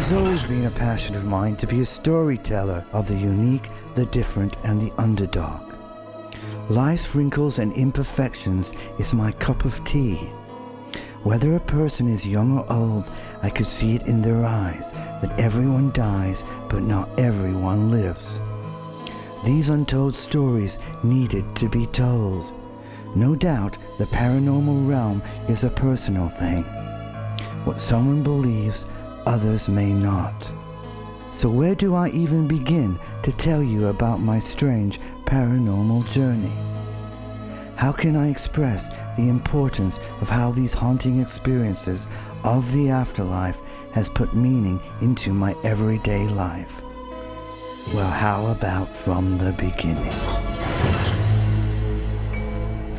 has always been a passion of mine to be a storyteller of the unique, the different, and the underdog. Life's wrinkles and imperfections is my cup of tea. Whether a person is young or old, I could see it in their eyes that everyone dies, but not everyone lives. These untold stories needed to be told. No doubt the paranormal realm is a personal thing. What someone believes, others may not. So where do I even begin to tell you about my strange paranormal journey? How can I express the importance of how these haunting experiences of the afterlife has put meaning into my everyday life? Well, how about from the beginning?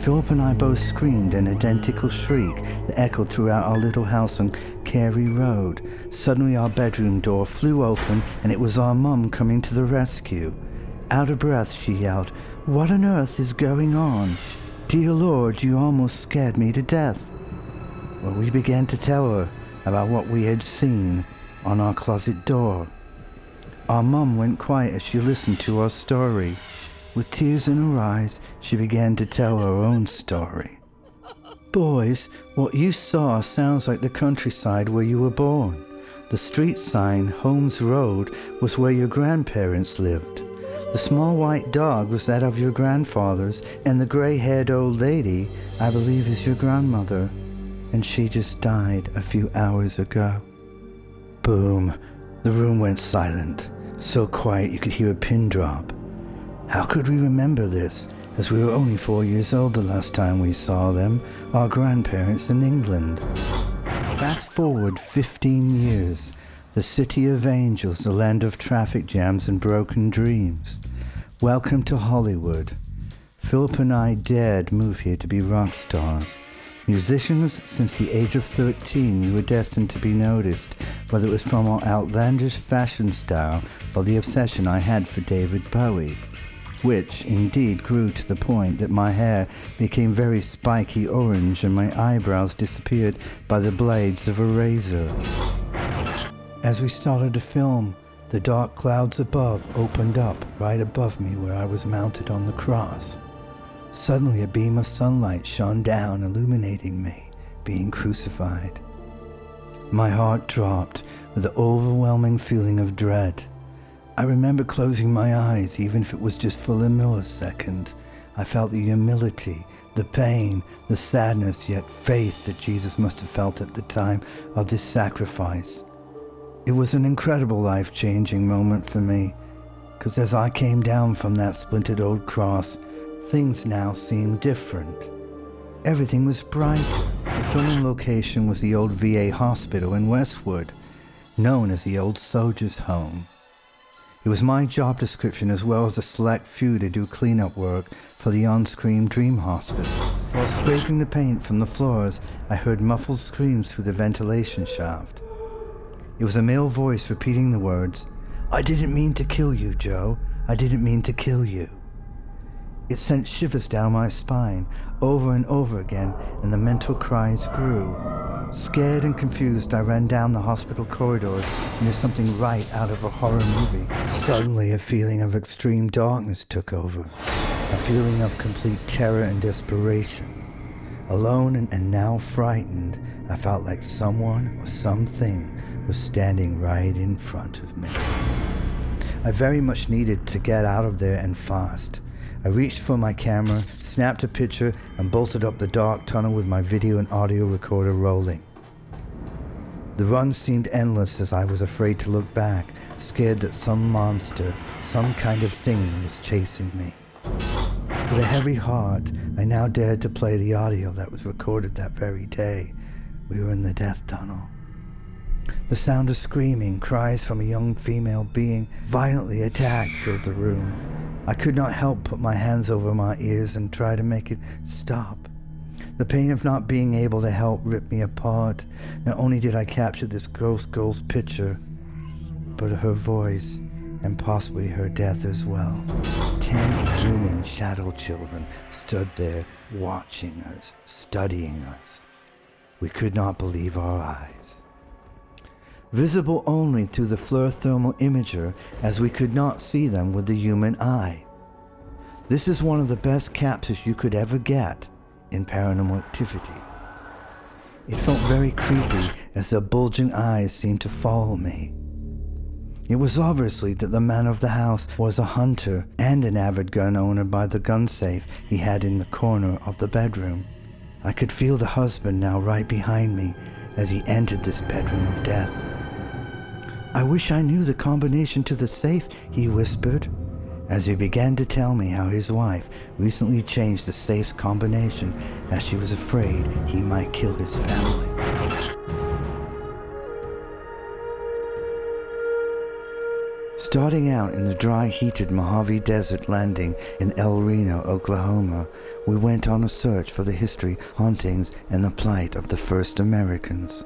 Philip and I both screamed an identical shriek that echoed throughout our little house on Carey Road. Suddenly our bedroom door flew open and it was our mum coming to the rescue. Out of breath, she yelled, "What on earth is going on? Dear Lord, you almost scared me to death." Well, we began to tell her about what we had seen on our closet door. Our mum went quiet as she listened to our story. With tears in her eyes, she began to tell her own story. "Boys, what you saw sounds like the countryside where you were born. The street sign, Holmes Road, was where your grandparents lived. The small white dog was that of your grandfather's, and the gray-haired old lady, I believe, is your grandmother. And she just died a few hours ago." Boom. The room went silent, so quiet you could hear a pin drop. How could we remember this, as we were only 4 years old the last time we saw them, our grandparents in England? Fast forward 15 years. The city of angels, the land of traffic jams and broken dreams. Welcome to Hollywood. Philip and I dared move here to be rock stars. Musicians, since the age of 13, we were destined to be noticed, whether it was from our outlandish fashion style or the obsession I had for David Bowie, which indeed grew to the point that my hair became very spiky orange and my eyebrows disappeared by the blades of a razor. As we started to film, the dark clouds above opened up right above me where I was mounted on the cross. Suddenly a beam of sunlight shone down, illuminating me, being crucified. My heart dropped with the overwhelming feeling of dread. I remember closing my eyes, even if it was just for a millisecond. I felt the humility, the pain, the sadness, yet faith that Jesus must have felt at the time of this sacrifice. It was an incredible life-changing moment for me, because as I came down from that splintered old cross, things now seemed different. Everything was bright. The filming location was the old VA hospital in Westwood, known as the Old Soldiers' Home. It was my job description as well as a select few to do cleanup work for the on-screen Dream Hospital. While scraping the paint from the floors, I heard muffled screams through the ventilation shaft. It was a male voice repeating the words, "I didn't mean to kill you, Joe. I didn't mean to kill you." It sent shivers down my spine, over and over again, and the mental cries grew. Scared and confused, I ran down the hospital corridors into something right out of a horror movie. Suddenly, a feeling of extreme darkness took over, a feeling of complete terror and desperation. Alone and now frightened, I felt like someone or something was standing right in front of me. I very much needed to get out of there and fast. I reached for my camera, snapped a picture, and bolted up the dark tunnel with my video and audio recorder rolling. The run seemed endless as I was afraid to look back, scared that some monster, some kind of thing was chasing me. With a heavy heart, I now dared to play the audio that was recorded that very day. We were in the death tunnel. The sound of screaming, cries from a young female being violently attacked filled the room. I could not help put my hands over my ears and try to make it stop. The pain of not being able to help ripped me apart. Not only did I capture this gross girl's picture, but her voice, and possibly her death as well. 10 looming shadow children stood there watching us, studying us. We could not believe our eyes. visible only through the fluorothermal imager, as we could not see them with the human eye. This is one of the best captures you could ever get in Paranormal Activity. It felt very creepy as the bulging eyes seemed to follow me. It was obviously that the man of the house was a hunter and an avid gun owner by the gun safe he had in the corner of the bedroom. I could feel the husband now right behind me as he entered this bedroom of death. "I wish I knew the combination to the safe," he whispered, as he began to tell me how his wife recently changed the safe's combination as she was afraid he might kill his family. Starting out in the dry, heated Mojave Desert landing in El Reno, Oklahoma, we went on a search for the history, hauntings, and the plight of the first Americans.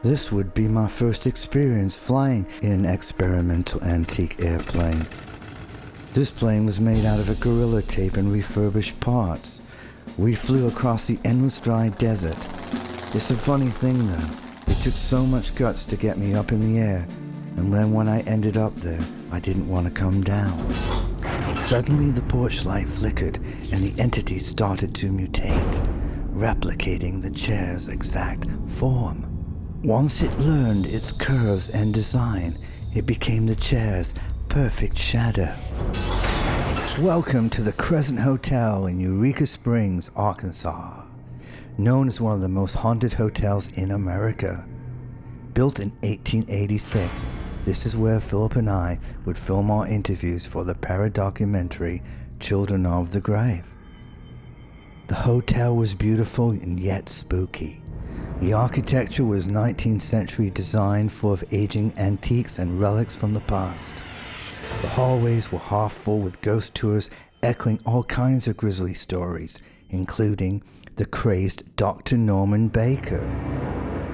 This would be my first experience flying in an experimental antique airplane. This plane was made out of a gorilla tape and refurbished parts. We flew across the endless dry desert. It's a funny thing though, it took so much guts to get me up in the air, and then when I ended up there, I didn't want to come down. Suddenly the porch light flickered and the entity started to mutate, replicating the chair's exact form. Once it learned its curves and design, it became the chair's perfect shadow. Welcome to the Crescent Hotel in Eureka Springs, Arkansas, known as one of the most haunted hotels in America. Built in 1886, this is where Philip and I would film our interviews for the paradocumentary Children of the Grave. The hotel was beautiful and yet spooky. The architecture was 19th century design, full of aging antiques and relics from the past. The hallways were half full with ghost tours echoing all kinds of grisly stories, including the crazed Dr. Norman Baker,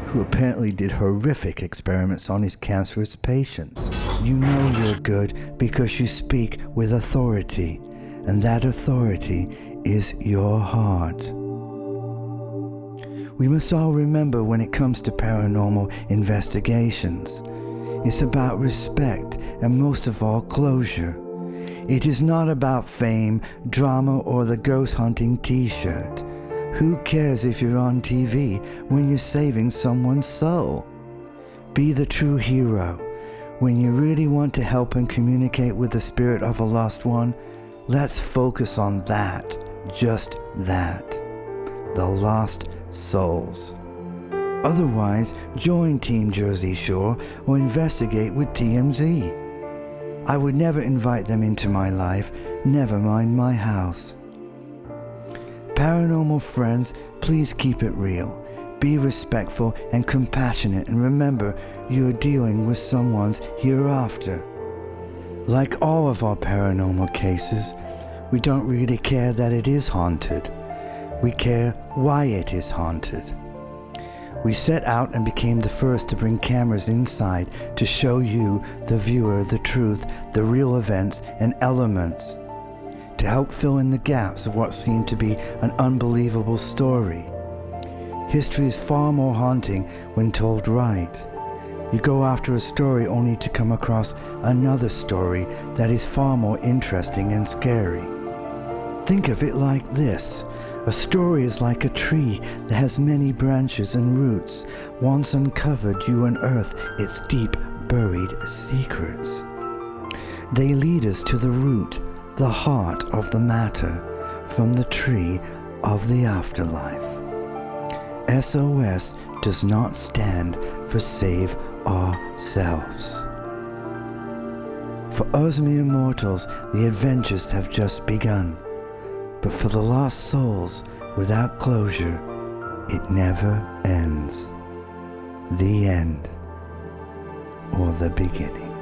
who apparently did horrific experiments on his cancerous patients. You know you're good because you speak with authority, and that authority is your heart. We must all remember when it comes to paranormal investigations, it's about respect and most of all closure. It is not about fame, drama, or the ghost hunting t-shirt. Who cares if you're on TV when you're saving someone's soul? Be the true hero. When you really want to help and communicate with the spirit of a lost one, let's focus on that, just that. The lost souls. Otherwise, join Team Jersey Shore or investigate with TMZ. I would never invite them into my life, never mind my house. Paranormal friends, please keep it real. Be respectful and compassionate, and remember you're dealing with someone's hereafter. Like all of our paranormal cases, we don't really care that it is haunted. We care why it is haunted. We set out and became the first to bring cameras inside to show you, the viewer, the truth, the real events and elements, to help fill in the gaps of what seemed to be an unbelievable story. History is far more haunting when told right. You go after a story only to come across another story that is far more interesting and scary. Think of it like this. A story is like a tree that has many branches and roots. Once uncovered, you unearth its deep buried secrets. They lead us to the root, the heart of the matter, from the tree of the afterlife. SOS does not stand for save ourselves. For us mere mortals, the adventures have just begun. But for the lost souls without closure, it never ends. The end or the beginning.